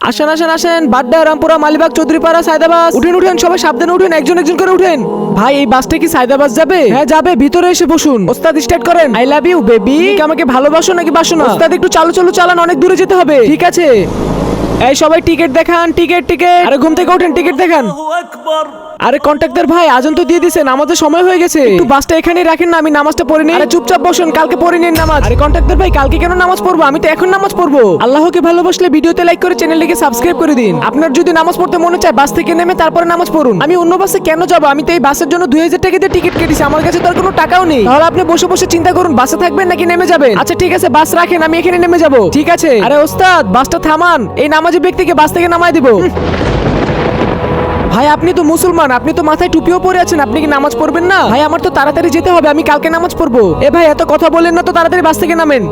আসেন আসেন আসেন, বাড্ডা, রামপুরা, মালিবাগ, চৌধুরীপাড়া, সায়দাবাদ। উঠেন উঠেন, সবাই সাবধানে উঠেন, একজন একজন করে উঠেন। ভাই এই বাসটা কি সায়দাবাদ যাবে? হ্যাঁ যাবে, ভিতরে এসে বসুন। ওস্তাদ স্টার্ট করেন। I love you baby. আমাকে ভালোবাসো নাকি বাসো না? ওস্তাদ একটু চালু চালু চালান, অনেক দূরে যেতে হবে। ঠিক আছে। এই সবাই টিকিট দেখান, টিকিট টিকিট। আরে ঘুম থেকে ওঠেন, টিকিট দেখান। আরে কন্ট্রাক্টর ভাই, আজান তো দিয়ে দিছেন, আমাদের সময় হয়ে গেছে। একটু বাসটা এখানেই রাখেন না, আমি নামাজটা পড়ে নিই। আরে চুপচাপ বসুন, কালকে পড়ে নিন নামাজ। আরে কন্ট্রাক্টর ভাই, কালকে কেন নামাজ পড়বো? আমি তো এখন নামাজ পড়বো। আল্লাহকে ভালোবাসলে ভিডিওতে লাইক করে চ্যানেলটিকে সাবস্ক্রাইব করে দিন। আপনার যদি নামাজ পড়তে মনে চায় বাস থেকে নেমে তারপরে নামাজ পড়ুন। আমি অন্য বাসে কেন যাবো? আমি তো এই বাসের জন্য 2000 টাকা দিয়ে টিকিট কেটেছি, আমার কাছে তো আর কোনো টাকাও নেই। তাহলে আপনি বসে বসে চিন্তা করুন, বাসে থাকবেন নাকি নেমে যাবেন। আচ্ছা ঠিক আছে, বাস রাখেন, আমি এখানে নেমে যাবো। ঠিক আছে। আরে ওস্তাদ, বাসটা থামান, এই নামাজি ব্যক্তিকে বাস থেকে নামায় দিব। ভাই আপনি তো মুসলমান, আপনি তো মাথায় টুপিও পরে আছেন, আপনি কি নামাজ পড়বেন না? ভাই আমার তো তাড়াতাড়ি যেতে হবে, আমি কালকে নামাজ পড়বো। এ ভাই এত কথা বলেন না তো, তাড়াতাড়ি বাস থেকে নামেন।